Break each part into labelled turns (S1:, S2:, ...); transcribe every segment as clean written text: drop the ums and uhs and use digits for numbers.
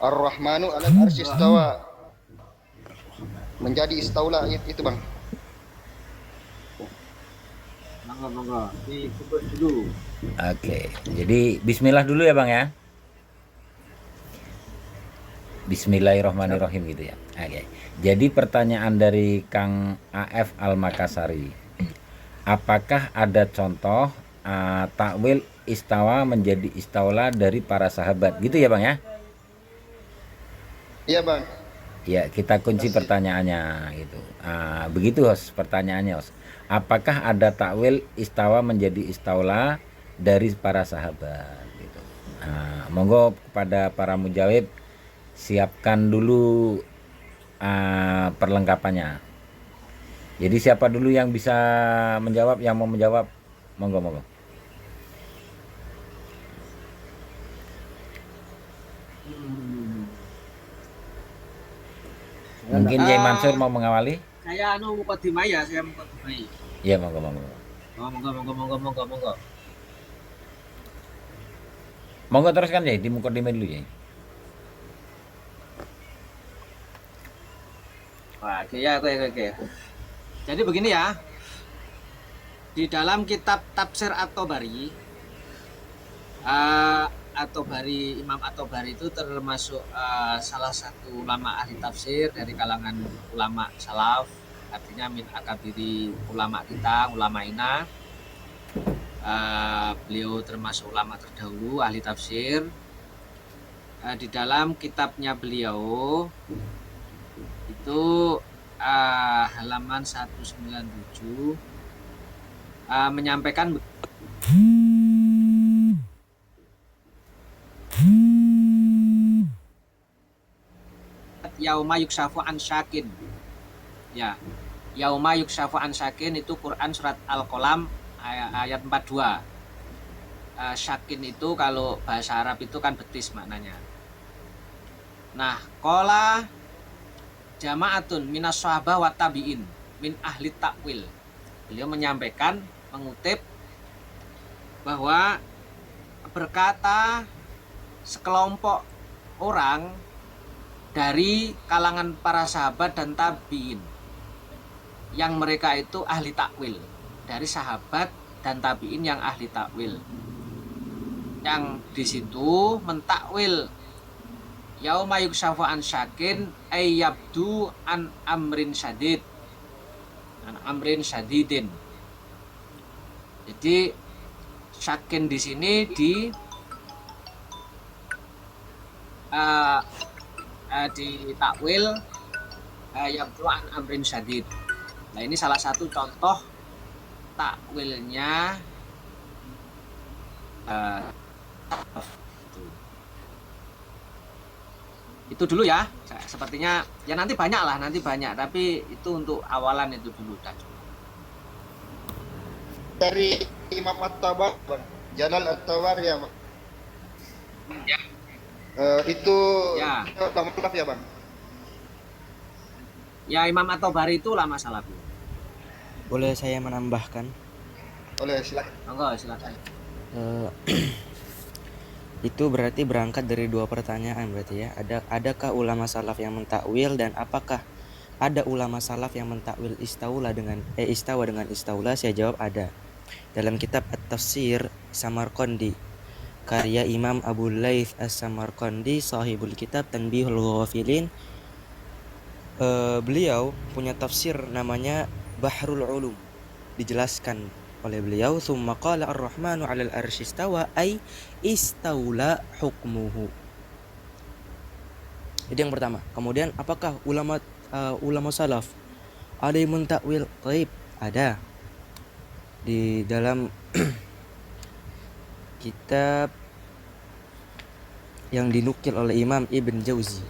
S1: Ar-Rahmanu 'alal arsy istawa. Menjadi istaula itu Bang.
S2: Monggo monggo. Disebut dulu.
S3: Oke, jadi bismillah dulu ya Bang ya. Bismillahirrahmanirrahim gitu ya. Oke. Jadi pertanyaan dari Kang AF Al-Makassari. Apakah ada contoh takwil istawa menjadi istaula dari para sahabat? Gitu ya Bang ya?
S1: Iya Bang.
S3: Ya, kita kunci
S1: Kasih.
S3: pertanyaannya gitu. Begitu host pertanyaannya host. Apakah ada takwil istawa menjadi istaula dari para sahabat? Gitu. Monggo kepada para mujawib siapkan dulu perlengkapannya. Jadi siapa dulu yang bisa menjawab, yang mau menjawab, monggo monggo.
S2: Hmm.
S3: Mungkin Yai Mansur mau mengawali?
S2: Saya mukadimah ya, saya mukadimah.
S3: Ya monggo monggo.
S2: Oh, monggo monggo monggo monggo monggo.
S3: Monggo teruskan ya, di mukadimah dulu ya.
S2: Wah, oke ya, oke. Jadi begini ya. Di dalam kitab Tafsir At-Tabari, Imam At-Tabari itu termasuk salah satu ulama ahli tafsir dari kalangan ulama salaf, artinya min akabiri ulama kita, ulama ina. Beliau termasuk ulama terdahulu ahli tafsir. Di dalam kitabnya beliau itu halaman 197 menyampaikan yauma yukshafu an syakin. Ya, yauma yukshafu an syakin itu Quran surat Al-Qalam ayat 42. Syakin itu kalau bahasa Arab itu kan betis maknanya. Nah, qala jama'atun minas sahabah wa tabi'in min ahli takwil. Beliau menyampaikan, mengutip bahwa berkata sekelompok orang dari kalangan para sahabat dan tabi'in yang mereka itu ahli takwil, dari sahabat dan tabi'in yang ahli takwil, yang di situ mentakwil yauma yukshafu an syakin ayyabdu an amrin syadid, an amrin syadidin. Jadi syakin di sini di takwil yabdu an amrin syadid. Nah, ini salah satu contoh takwilnya itu dulu ya. Sepertinya ya nanti banyak lah, tapi itu untuk awalan itu dulu dah.
S1: Dari Imam At-Tabari Bang. Jalal At-Tabari ya Bang.
S2: Ya.
S1: Itu
S2: Ya.
S1: ulama salaf ya Bang.
S2: Ya, Imam At-Tabari itu ulama salaf.
S4: Boleh saya menambahkan?
S1: Oleh silakan.
S2: Monggo silakan.
S4: Itu berarti berangkat dari dua pertanyaan berarti ya. Adakah ulama salaf yang mentakwil, dan apakah ada ulama salaf yang mentakwil istawa dengan istaula? Saya jawab ada. Dalam kitab At-Tafsir Samarqandi karya Imam Abu Laits As-Samarqandi, sahibul kitab Tanbihul Ghafilin, beliau punya tafsir namanya Bahrul Ulum. Dijelaskan oleh beliau, summa qala ar-rahmanu 'alal arsy istawa ay istaula hukmuhu. Itu yang pertama. Kemudian apakah ulama salaf ada yang mentakwil? Taib, ada. Di dalam kitab yang dinukil oleh Imam Ibn Jauzi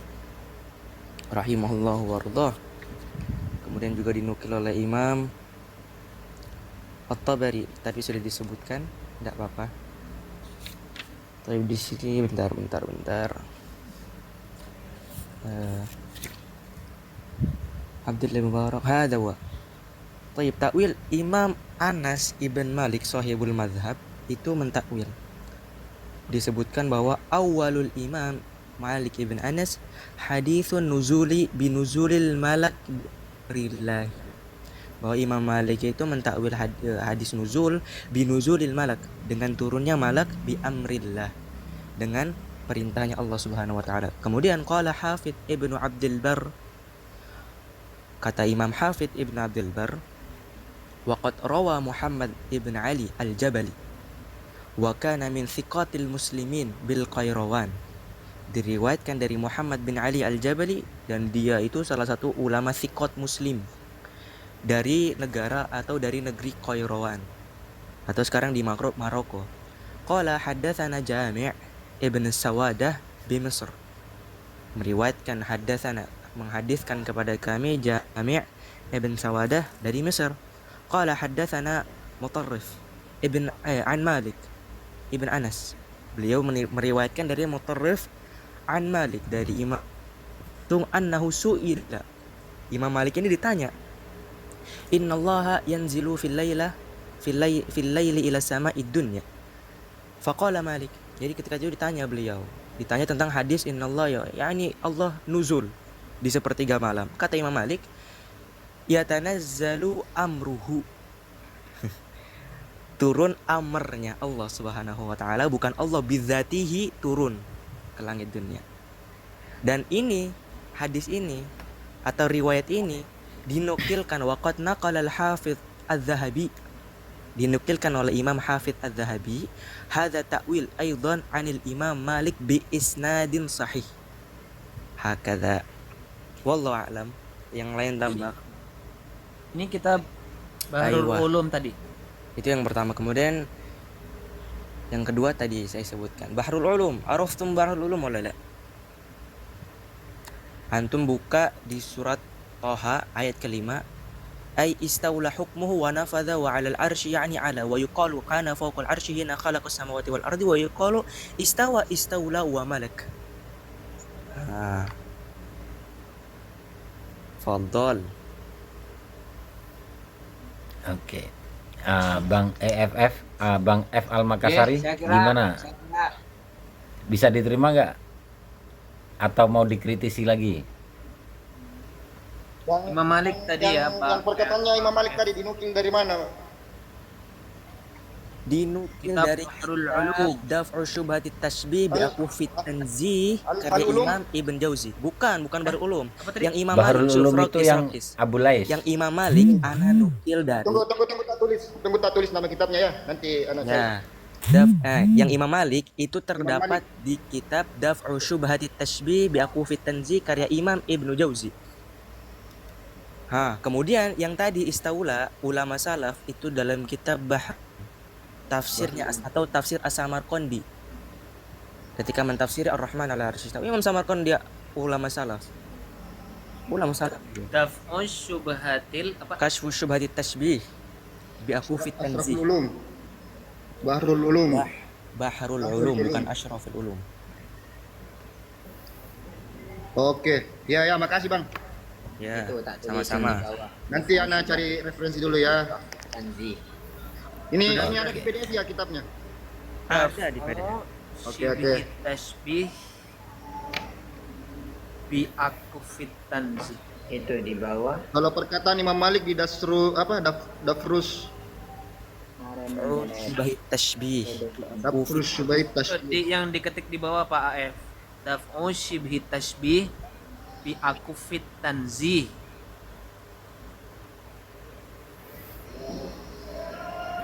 S4: rahimahullahu warḍah, kemudian juga dinukil oleh Imam At-Tabari, tapi sudah disebutkan, tidak apa-apa. Tapi di sini bentar. Abdullah Mubarak hada wa. Taib, takwil Imam Anas ibn Malik sahibul madhab itu mentakwil. Disebutkan bahwa awalul imam Malik ibn Anas, hadithun nuzuli binuzulil malak rillah. Bahwa Imam Malik itu mentakwil hadis nuzul binuzulil malak, dengan turunnya malak, bi amrillah, dengan perintahnya Allah Subhanahu wa taala. Kemudian qala Hafidz Ibnu Abdul Bar, kata Imam Hafidz Ibnu Abdul Bar, waqad rawa Muhammad ibn Ali al-Jabali wa kana min thiqatil muslimin bil Qairawan. Diriwayatkan dari Muhammad bin Ali al-Jabali, dan dia itu salah satu ulama thiqat muslim dari negara atau dari negeri Qairawan, atau sekarang di Maroko. Qala haddatsana Jami' ibn Sawadah bi Mesr. Meriwayatkan haddatsana, menghadiskan kepada kami Jami' ibn Sawadah dari Mesir. Qala haddatsana Mutarrif ibn an Malik ibn Anas. Beliau meriwayatkan dari Mutarrif an Malik dari Imam tung annahu su'ila. Imam Malik ini ditanya, innallaha yanzilu fil laili ila sama'id dunya. Faqala Malik. Jadi ketika itu ditanya tentang hadis innallaha, yakni Allah nuzul di sepertiga malam. Kata Imam Malik, yatanazzalu amruhu. Turun amarnya Allah Subhanahu wa taala, bukan Allah bidzatihi turun ke langit dunia. Dan ini, hadis ini atau riwayat ini dinukilkan waqad naqala al-Hafidz Az-Zahabi, dinukilkan oleh Imam Hafidz Az-Zahabi, hadza ta'wil aidan 'anil Imam Malik bi isnadin sahih. Hakadha. Wallahu a'lam. Yang lain tambah.
S5: Ini kitab Bahrul
S4: Aywa.
S5: Ulum tadi.
S4: Itu yang pertama. Kemudian yang kedua tadi saya sebutkan Bahrul Ulum. Araftum Bahrul Ulum wala la? Antum buka di surat Thaha ayat kelima, ay istawla hukmuhu wa nafadha wa 'alal arsy, yani 'ala, wa yuqalu kana fawqal arsy hina khalaqas samawati wal ardi, wa yuqalu istawla wa malak. Fadhal.
S3: Oke. Bang EFF, Bang F Al-Makassari, gimana? Bisa diterima nggak? Atau mau dikritisi lagi?
S5: Imam Malik tadi ya, Pak.
S1: Yang perkataannya Imam Malik tadi dinukil dari mana?
S4: Dinukil
S5: Kitab
S4: dari
S5: Bahrul Ulum.
S4: Daf'u Syubhatit Tashbih bi Aqwafit Tanzih karya
S1: Al-Ulum?
S4: Imam Ibn Jauzi. Bukan Bahrul Ulum.
S5: Apa tadi?
S4: Yang Imam
S3: Bahrul
S4: Malik
S3: Ulum
S4: Syufraq
S3: itu yang
S4: Israqis.
S3: Abu Lais.
S4: Yang Imam Malik ana nukil dari
S1: Tunggu tak tulis nama kitabnya ya. Nanti anak saya.
S4: yang Imam Malik itu terdapat di kitab Daf'u Syubhatit Tashbih bi Aqwafit Tanzih karya Imam Ibn Jauzi. Kemudian yang tadi istaula ulama salaf itu dalam kitab tafsirnya atau tafsir As-Samarqandi. Ketika mentafsiri Ar-Rahman 'ala arsy istawa, Imam Samarqandi dia ulama salaf.
S5: Daf'u Syubhatil apa?
S4: Kashfu Syubhatit Tashbih bi Aqwafit Tanzih.
S1: Asraful Ulum. Bahrul Ulum.
S4: Bahrul Ulum, bukan Asyraful Ulum.
S1: Oke. Ya, makasih Bang.
S4: Ya,
S2: Itu tak tulis
S4: sama-sama.
S2: di bawah.
S1: Nanti anak cari referensi dulu ya.
S2: Tanzih.
S1: Ini ada di PDF ya kitabnya.
S4: Ada di PDF.
S1: Oke.
S5: Tasbih bi Aqwafit Tanzih.
S2: Itu di bawah.
S1: Kalau perkataan Imam Malik di Dafrus
S4: Syubhatit Tashbih.
S1: Syubait Tashbih.
S5: Yang diketik di bawah Pak AF. Daf'u Syibhit Tashbih bi Aqwafit Tanzih.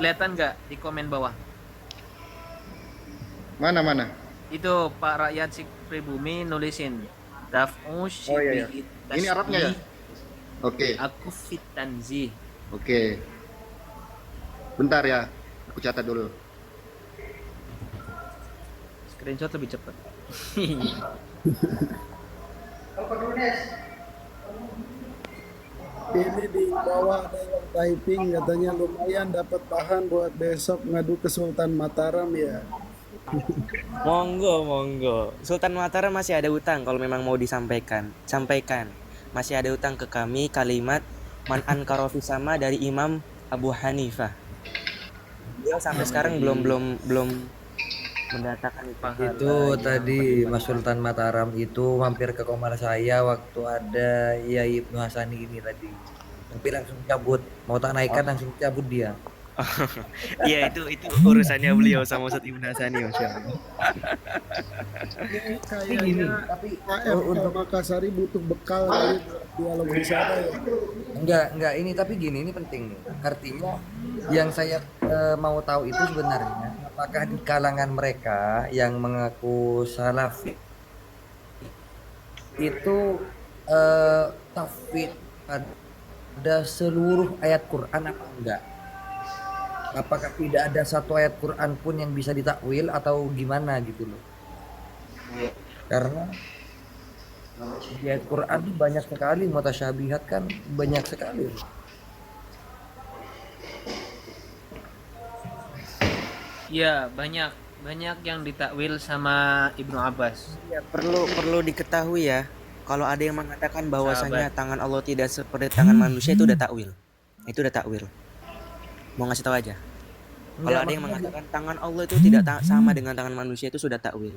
S5: Kelihatan nggak di komen bawah?
S1: Mana?
S5: Itu Pak Rakyat Sik Pribumi nulisin Daf'u
S1: iya.
S5: Syibhit
S1: Ini Arabnya ya? Oke.
S5: Aqwafit Tanzih.
S1: Oke. Bentar ya. Aku catat dulu.
S5: Screenshot lebih cepat.
S6: Ini di bawah ada yang typing katanya lumayan dapat bahan buat besok ngadu ke Sultan Mataram ya.
S4: Monggo. Sultan Mataram masih ada utang kalau memang mau disampaikan. Sampaikan. Masih ada utang ke kami kalimat man ankara fi sama dari Imam Abu Hanifah. Dia sampai sekarang belum mendatangkan
S5: pahala.
S7: Itu tadi Mas Sultan Mataram itu mampir ke kamar saya waktu ada Yai Ibnu Hasani ini tadi. Tapi langsung cabut, mau tak naikkan langsung cabut dia.
S4: Iya, itu urusannya beliau sama Ustadz Ibnu Hasani, Masya Allah.
S6: Ini
S7: Tapi gini,
S6: kayaknya
S7: tapi
S6: AF
S7: untuk
S6: Makassari butuh bekal kali buat dialog di sana ya.
S7: enggak ini tapi gini ini penting nih. Artinya yang saya mau tahu itu sebenarnya apakah di kalangan mereka yang mengaku salafi itu tafwid pada seluruh ayat Quran apa enggak? Apakah tidak ada satu ayat Quran pun yang bisa ditakwil atau gimana gitu loh? Karena di ayat Quran itu banyak sekali mutasyabihat kan banyak sekali.
S5: Iya, banyak yang ditakwil sama Ibnu Abbas.
S4: Ya, perlu diketahui ya, kalau ada yang mengatakan bahwasanya tangan Allah tidak seperti tangan manusia itu udah takwil. Itu udah takwil. Mau ngasih tahu aja. Kalau
S7: Enggak,
S4: ada yang
S7: maksudnya
S4: mengatakan tangan Allah itu tidak sama dengan tangan manusia itu sudah takwil.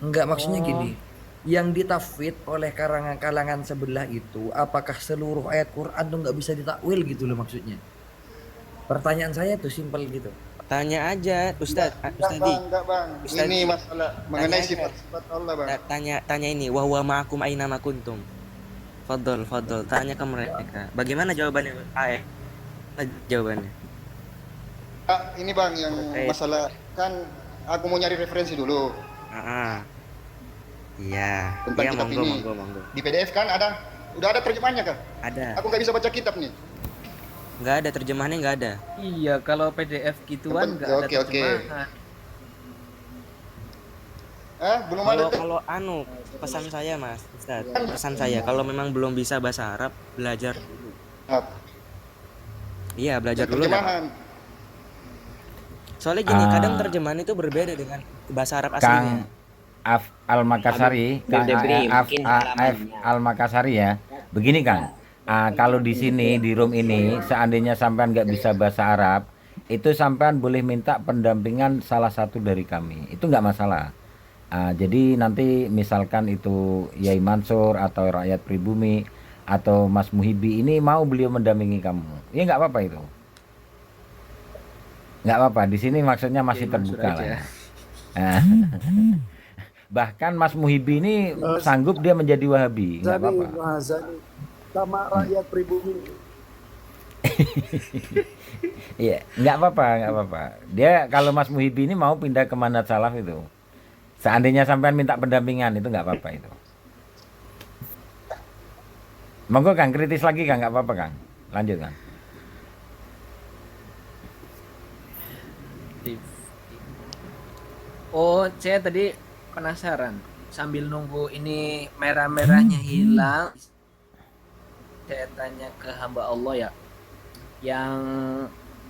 S7: enggak maksudnya gini. Yang ditafwid oleh kalangan sebelah itu apakah seluruh ayat Quran tuh nggak bisa ditakwil gitu loh maksudnya. Pertanyaan saya tuh simpel gitu.
S4: Tanya aja, Ustadz,
S1: Enggak bang.
S4: Ustaz,
S1: Ini masalah mengenai
S4: aja.
S1: sifat-sifat Allah bang.
S4: Tanya ini, wa huwa ma'akum aina ma kuntum. Fadol, tanya ke mereka. Bagaimana jawabannya? Jawabannya.
S1: Ini bang yang
S4: Oke.
S1: masalah kan aku mau nyari referensi dulu
S4: Iya.
S1: tentang
S4: Iya,
S1: kitab
S4: monggo,
S1: ini.
S4: monggo.
S1: Di PDF kan ada, udah ada terjemahnya kan?
S4: Ada.
S1: Aku nggak bisa baca kitab nih.
S4: Nggak ada terjemahannya, nggak ada.
S5: Iya, kalau PDF gituan nggak ada
S1: Oke.
S5: terjemahan.
S1: Belum ada.
S4: Kalau pesan saya Mas Ustadz, pesan saya kalau memang belum bisa bahasa Arab, belajar dulu. Iya, belajar dulu.
S1: Terjemahan.
S4: Soalnya gini,
S3: Ah.
S4: kadang terjemahan itu berbeda dengan bahasa Arab aslinya.
S3: Kang Af Al-Makassari, Kang Af Al-Makassari ya. Begini Kang, kalau di sini di room ini seandainya sampean nggak bisa bahasa Arab, itu sampean boleh minta pendampingan salah satu dari kami. Itu nggak masalah. Jadi nanti misalkan itu Yai Mansur atau rakyat pribumi atau Mas Muhibi ini mau beliau mendampingi kamu, ya nggak apa-apa itu. Nggak apa-apa. Di sini maksudnya masih terbuka lah. Ya. Bahkan Mas Muhibi ini sanggup dia menjadi Wahabi, nggak
S6: Zani,
S3: apa-apa.
S6: Zani, sama rakyat pribumi.
S3: Iya, nggak apa-apa. Dia kalau Mas Muhibi ini mau pindah ke manhaj salaf itu, seandainya sampean minta pendampingan itu nggak apa-apa itu. Monggo Kang, kritis lagi Kang, nggak apa-apa Kang. Lanjut Kang.
S5: Oh, saya tadi penasaran. Sambil nunggu ini merah-merahnya hilang, saya tanya ke hamba Allah ya, yang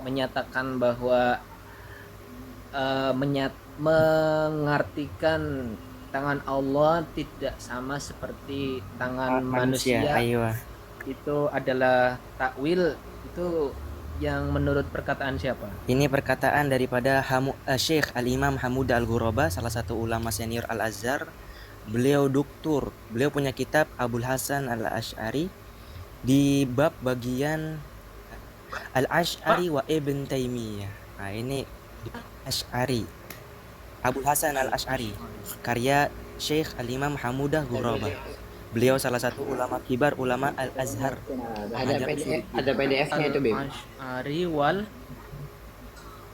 S5: menyatakan bahwa mengartikan tangan Allah tidak sama seperti tangan manusia.
S4: Ayo.
S5: Itu adalah takwil, itu yang menurut perkataan siapa?
S4: Ini perkataan daripada Syekh Al-Imam Hamud Al-Ghuraba, salah satu ulama senior Al-Azhar. Beliau doktur, beliau punya kitab Abul Hasan Al-Asy'ari di bab bagian Al-Asy'ari wa Ibn Taimiyah. Nah, ini Asy'ari. Abul Hasan Al-Asy'ari, karya Syekh Al-Imam Hamudah Ghuraba. Beliau salah satu ulama kibar ulama Al-Azhar.
S8: Ada PDF-nya itu, Bib.
S5: Asy'ari wal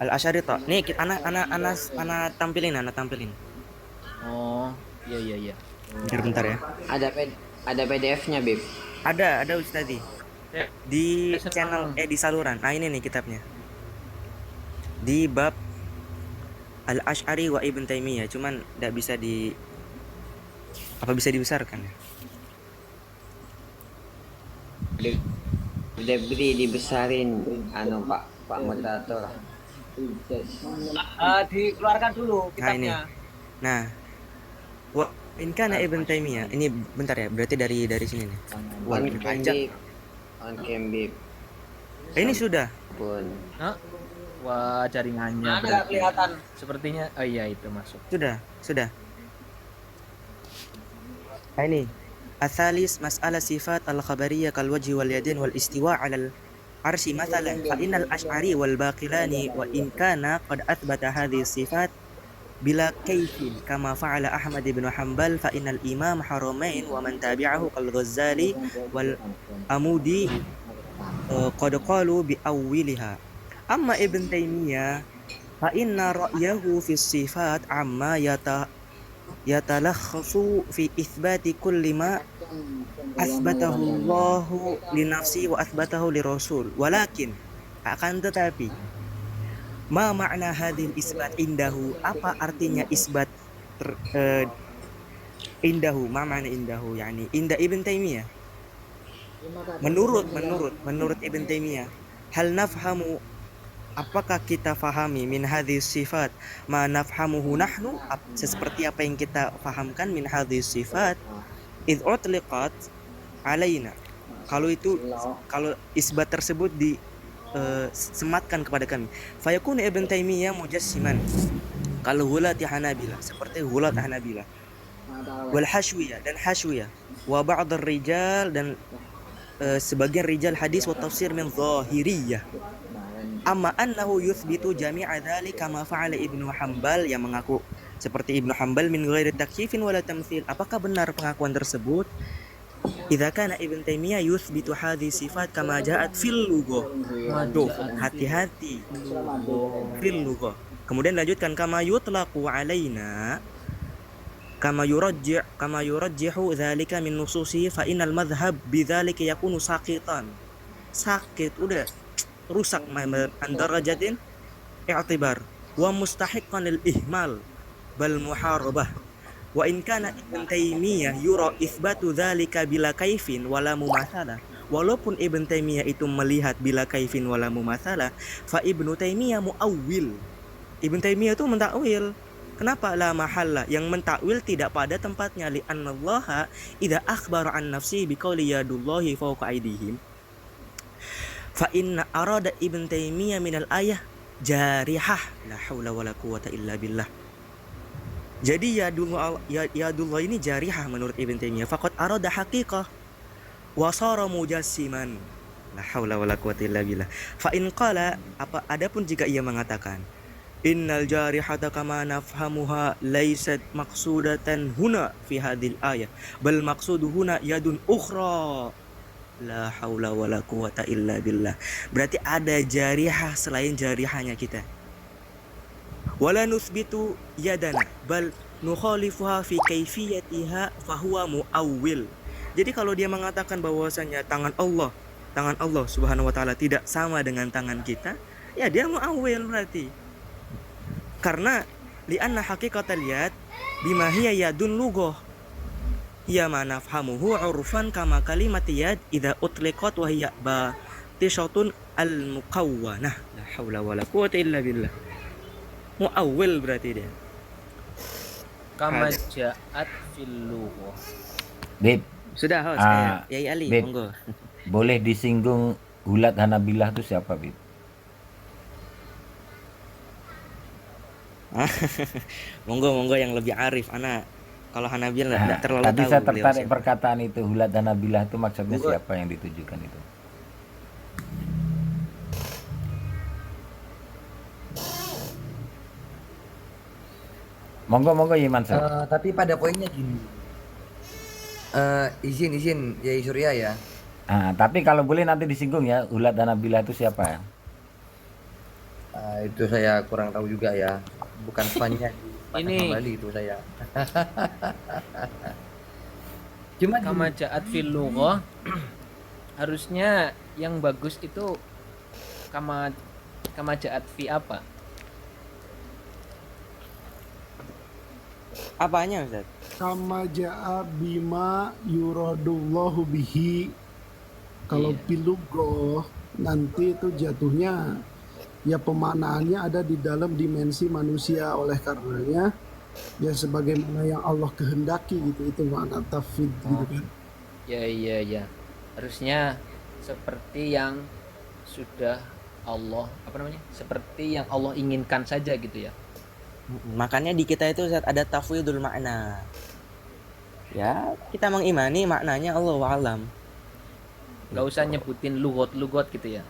S4: Al-Asy'ari toh. Nih anak tampilin.
S5: Oh, iya.
S4: Bentar ya.
S8: Ada PDF-nya, Bib.
S4: Ada Ustadi.
S5: Ya.
S4: Di
S5: Saya
S4: channel
S5: senang.
S4: di saluran. Nah, ini nih kitabnya. Di bab Al-Asy'ari wa Ibn Taimiyah, cuman enggak bisa bisa dibesarkan ya?
S8: Diberi dibesarin Pak moderator.
S5: Dikeluarkan dulu
S4: Nah, ini.
S5: kitabnya.
S4: Nah, wa in kana Ibn Taimiyah. Ini bentar ya, berarti dari sini nih.
S8: On
S4: Panjang.
S8: Cam Bib.
S4: Ini sudah.
S8: Pun.
S5: jaringannya
S2: Mana nggak
S5: berarti.
S2: kelihatan?
S5: Sepertinya oh iya itu masuk.
S4: Sudah. Nah, ini Asalis mas'alah sifat al-khabariyah kal wajhi wal yadin wal istiwa 'alal arsy mathalan fa innal asy'ari wal baqilani wa in kana qad athbata hadhihi sifat bila kaifin kama fa'ala Ahmad ibn Hanbal fa innal imam haramain wa man tabi'ahu kal Ghazali wal Amudi qad qalu bi awwiliha amma Ibn Taimiyah fa inna ra'yahu fi sifat amma yatalakhasu fi itsbati kulli ma asbatahu Allahu li nafsi wa asbatahu li rasul walakin akan tetapi ma makna hadhil isbat indahu, apa artinya isbat indahu, ma makna indahu yani inda Ibn Taimiyah menurut Ibn Taimiyah hal nafhamu, apakah kita fahami min hadhis sifat ma nafhamuhu nahnu, seperti apa yang kita fahamkan min hadhis sifat id utliqat alaina, kalau isbat tersebut disematkan kepada kami fayakun Ibn Taimiyah mujassiman kalau hulati Hanabilah, seperti hulat Hanabilah wal hashwiyah dan hashwiyah wa ba'd rijal dan sebagian rijal hadis wa tafsir min zahiriyah. Amma annahu yuthbitu jami'a dzalika kama fa'ala Ibnu Hanbal, yang mengaku seperti Ibnu Hanbal min ghairi takyifin wala tamtsil. Apakah benar pengakuan tersebut? Idza kana Ibn Taimiyah yuthbitu hadhihi sifat kama ja'at fil lughah. Waduh, hati-hati. Fil lughah. Kemudian lanjutkan kama yutlaqu alaina kama yurajjihu dzalika min nususi fa innal madhhab bidzalika yakunu saqitan. Sakit udah rusak mandarajatin i'tibar wa mustahiqqan lil ihmal bal muharabah wa in kana Ibn Taimiyah yura itsbatu dzalika bila kaifin wala mumatsalah, walaupun Ibn Taimiyah itu melihat bila kaifin wala mumatsalah fa Ibnu Taimiyah muawwil, Ibn Taimiyah itu mentakwil. Kenapa? La mahalla, yang mentakwil tidak pada tempatnya, li annallaha idza akhbara an nafsi biqauli yadullahi fawqa aydihim fa inna arada Ibn Taimiyah minal ayah jarihah la haula wala quwata illa billah. Jadi yadullah ini jarihah menurut Ibn Taimiyah, faqad arada haqiqah wa sara mujassiman la haula wala quwata illa billah. Fa in qala, adapun jika ia mengatakan innal jarihata kama nafhamuha laysat maqsudatan huna fi hadhil ayah bal maqsudu huna yadun ukhra la haula wala quwata illa billah. Berarti ada jarihah selain jarihahnya kita. Wala nuthbitu yadana bal nukhalifuha fi kaifiyatiha fahuwa muawwil. Jadi kalau dia mengatakan bahwasanya tangan Allah Subhanahu wa taala tidak sama dengan tangan kita, ya dia muawwil berarti. Karena li'anna haqiqatal yad bima hiya yadun lughah hiya ma nafhamuhu 'urfan kama kalimat yad idza utliqat wa hiya batishatun al-muqawwanah la haula wala quwata illa billah. Muawwil berarti dia.
S5: Kama ja'at fil lughah.
S3: Bib,
S4: Sudah host Yai Ali,
S3: Bib,
S4: monggo.
S3: boleh disinggung Hulat Hanabilah itu siapa, Bib?
S4: Monggo yang lebih arif anak. Kalau Hanabilah tidak terlalu
S3: Tadi
S4: tahu
S3: saya
S4: beliau
S3: tertarik
S4: siapa.
S3: perkataan itu, Hulat Hanabilah itu maksudnya siapa yang ditujukan itu? Monggo Iman Sah.
S7: Tapi pada poinnya gini. Izin Yai Surya ya.
S3: Tapi kalau boleh nanti disinggung ya, Hulat Hanabilah itu siapa ya?
S7: Itu saya kurang tahu juga ya. Bukan fannya di
S5: Ini-
S7: Bali itu saya. Cuma
S5: Kama ja'at fil lughah. Harusnya yang bagus itu kama ja'at fi apa?
S4: Apanya Ustaz?
S6: Kama ja'a bima yuradullahu bihi. Kalau pilugoh nanti itu jatuhnya ya pemaknaannya ada di dalam dimensi manusia, oleh karenanya ya sebagaimana yang Allah kehendaki gitu, itu makna tafwid gitu kan.
S5: Ya. Harusnya seperti yang sudah Allah apa namanya? Seperti yang Allah inginkan saja gitu ya.
S4: Makanya di kita itu Ustaz, ada tafwidul makna. Ya, kita mengimani maknanya Allah alam.
S5: Nggak usah nyebutin lugot-lugot gitu ya.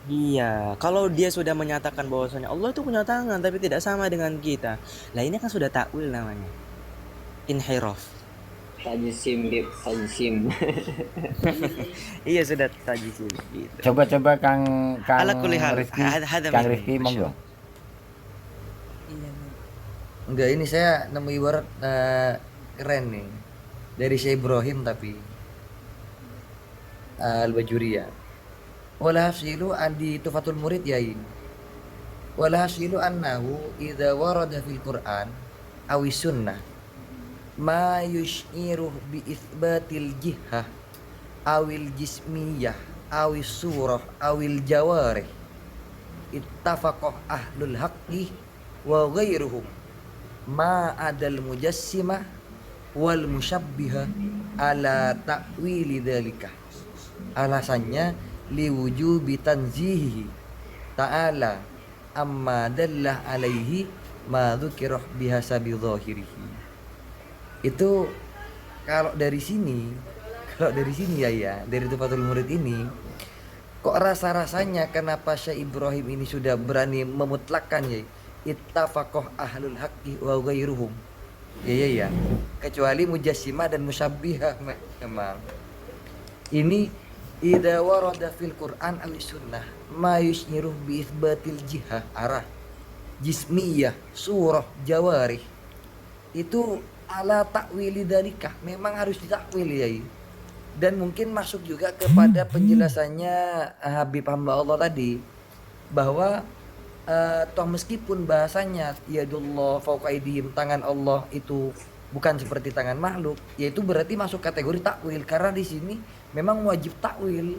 S4: Iya, kalau dia sudah menyatakan bahwasanya Allah itu punya tangan tapi tidak sama dengan kita. Lah ini kan sudah takwil namanya. Inhiraf.
S8: Tajsim Bib, tajsim.
S4: Iya sudah tajis gitu.
S3: Coba Kang
S4: Ala kulli hal,
S3: Rifki,
S4: hadza
S3: Kang
S4: minni,
S3: Rifki monggo.
S7: Enggak, ini saya nemu ibarat keren nih dari Syekh Ibrahim tapi Al-Bajuriyah. Wala hasilu andi tufatul murid yain. Wala hasilu annahu idza warada fil Qur'an awis sunnah ma yushiru bi itsbatil jihah awil jismiyah awis surah awil jawarih ittafaqah ahlul haqqi wa ghairuhum ma adal mujassimah wal musyabbihah ala ta'wili dzalika. Alasannya liwujubi tanzihi ta'ala amma dallah alaihi ma dzukira bihasabi dhahirihi. Itu kalau dari sini ya dari Tufatul Murid ini kok rasa-rasanya kenapa Syekh Ibrahim ini sudah berani memutlakkan ya ittafaqah ahlul haqqi wa ghairuhum. Ya kecuali mujassimah dan musyabbihah memang. Ini idza warada fil Qur'an aw sunnah ma yusyiruh bi itsbatil jihah arah jismiyah surah jawarih itu ala takwili dalika memang harus ditakwil ya. Dan mungkin masuk juga kepada penjelasannya Habib hamba Allah tadi bahwa toh meskipun bahasanya yadullah fauqa aydihim, tangan Allah itu bukan seperti tangan makhluk, yaitu berarti masuk kategori takwil karena di sini memang wajib takwil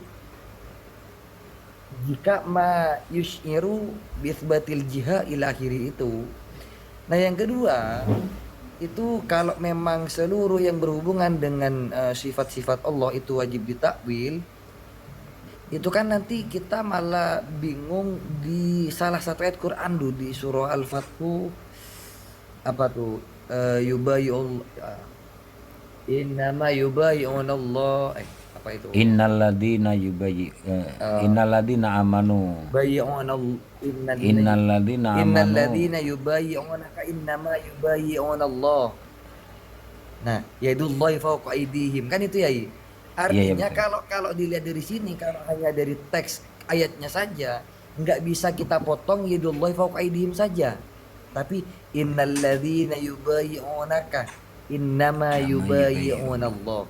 S7: jika ma yusyiru bisbatil jiha ila akhiri itu. Nah yang kedua itu kalau memang seluruh yang berhubungan dengan sifat-sifat Allah itu wajib ditakwil, itu kan nanti kita malah bingung di salah satu ayat Quran tuh di surah Al-Fathu apa tuh yubayyi'ul innama yubayyi'unallah apa itu
S3: Innalladzina innalladzina amanu innalladzina
S7: innalladzina yubayyi'unaka innama yubayyi'unallah. Nah, yadullahi fawqa aydihim kan itu ya. Artinya
S3: betul.
S7: kalau dilihat dari sini kalau hanya dari teks ayatnya saja nggak bisa kita potong yadullahi fawqa aydihim saja. Tapi innalladzina yubayyi'unaka innama yubayyi'unallah.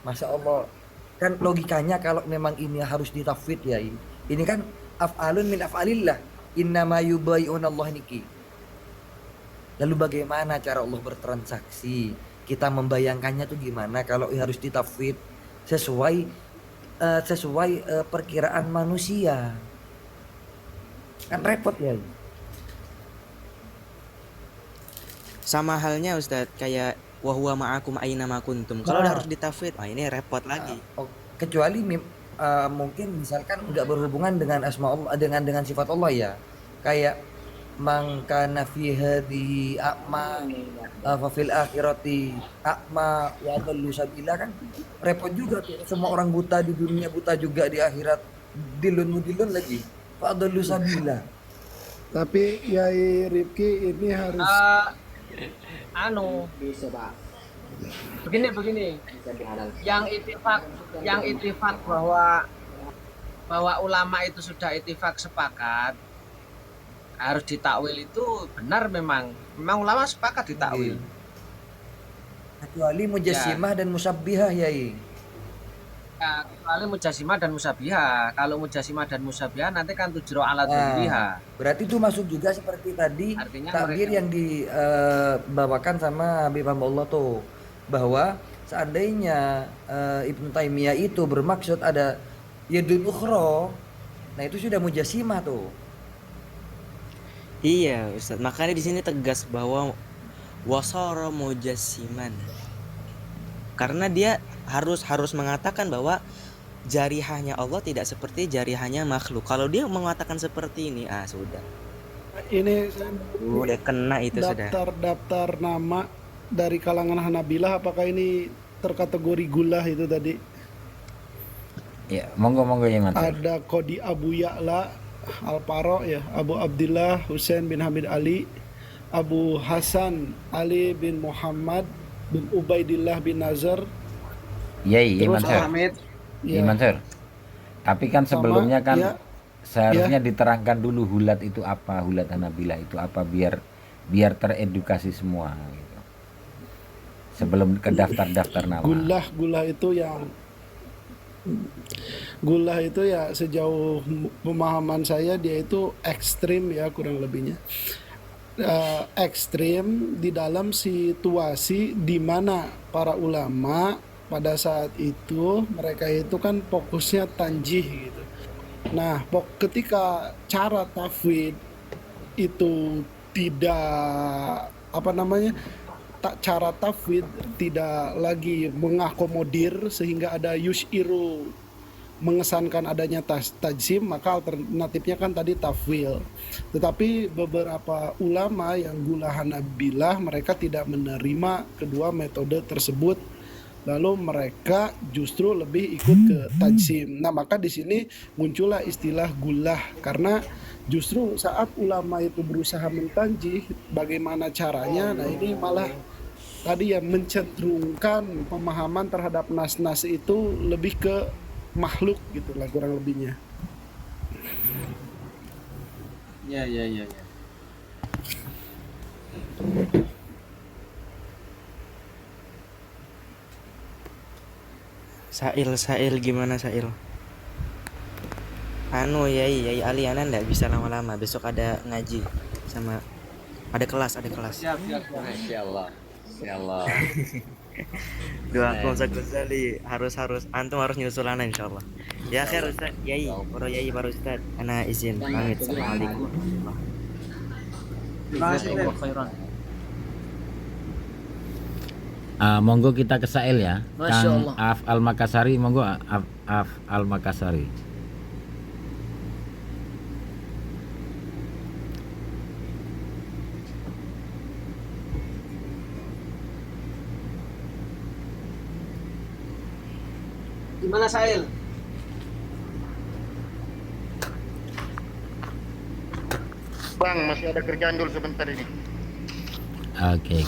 S7: Masya Allah. Kan logikanya kalau memang ini harus ditafwid ya. Ini kan af'alun min af'alillah. Innama yubayyi'unallah niki. Lalu bagaimana cara Allah bertransaksi? Kita membayangkannya tuh gimana kalau harus ditafwid sesuai perkiraan manusia. Kan repot ya.
S4: Sama halnya Ustadz kayak wa huwa ma'akum aina ma kuntum. Kalau harus ditafwid, ini repot lagi.
S7: Kecuali mungkin misalkan nggak berhubungan dengan asma Allah dengan sifat Allah ya. Kayak man kana fi hadhihi a'ma fa fil akhirati a'ma wa adallu sabila kan repot juga tuh. Semua orang buta di dunia buta juga di akhirat. Dilun lagi. Fa adallu sabila.
S6: Tapi Yai Rifki ini harus
S8: Bisa Pak.
S2: Begini.
S8: Bisa dihalal.
S2: Yang itifak bahwa ulama itu sudah itifak sepakat harus ditakwil itu benar memang ulama sepakat ditakwil.
S7: Kecuali mujassimah dan musabbihah yai.
S2: Ya, kecuali mujassimah dan musabihah. Kalau mujassimah dan musabihah nanti kan tujro ala dzahiriha.
S7: Berarti itu masuk juga seperti tadi
S2: Artinya
S7: takbir yang dibawakan sama Habib Allah tuh bahwa seandainya Ibnu Taimiyah itu bermaksud ada yadun ukhra, nah itu sudah mujassimah tuh.
S4: Iya Ustadz, makanya di sini tegas bahwa wasara mujassiman. Karena dia harus mengatakan bahwa jarihahnya Allah tidak seperti jarihahnya makhluk. Kalau dia mengatakan seperti ini, sudah.
S6: Ini
S4: Udah kena itu sudah.
S6: daftar nama dari kalangan Hanabilah, apakah ini terkategori gullah itu tadi?
S3: Ya, monggo yang Mansur.
S6: Ada Qadi Abu Ya'la Al-Paro ya, Abu Abdullah Husain bin Hamid Ali, Abu Hasan Ali bin Muhammad bin Ubaidillah bin Nazar.
S3: Yai,
S6: Terus
S3: Mansur.
S2: Hamid.
S3: Iya,
S6: Ya,
S3: Mansur. Tapi kan sebelumnya kan
S6: ya,
S3: seharusnya diterangkan dulu hulat itu apa, hulat Hanabilah itu apa, biar teredukasi semua gitu. Sebelum ke daftar nama.
S6: gullah itu ya sejauh pemahaman saya dia itu ekstrim ya, kurang lebihnya. Ekstrim di dalam situasi di mana para ulama pada saat itu mereka itu kan fokusnya tanjih gitu. Nah, ketika cara tafwid itu tidak cara tafwid tidak lagi mengakomodir sehingga ada yushiru mengesankan adanya tajsim, maka alternatifnya kan tadi tafwil. Tetapi beberapa ulama yang gula Hanabilah mereka tidak menerima kedua metode tersebut, lalu mereka justru lebih ikut ke tajsim. Nah, maka di sini muncullah istilah gullah, karena justru saat ulama itu berusaha mentanjih bagaimana caranya, nah ini malah tadi yang mencenderungkan pemahaman terhadap nas-nas itu lebih ke makhluk gitulah kurang lebihnya.
S2: Ya.
S4: Sail gimana Sail? Yai Ali Ana nggak bisa lama-lama, besok ada ngaji sama ada kelas.
S2: Siap.
S8: Masya Allah. Masya Allah.
S4: Doakum Gozali harus antum harus nyusul ana insyaallah. Ya akhir Ustaz Yai, para Ustaz. Ana izin pamit. Assalamualaikum.
S5: Jazakallahu khairan.
S3: Monggo kita ke Sail ya.
S5: Masya
S3: Kang
S5: Allah.
S3: Af Al-Makassari, monggo Af Al-Makassari.
S2: Gimana Sail?
S1: Bang, masih ada kerjaan dulu sebentar ini.
S3: Oke.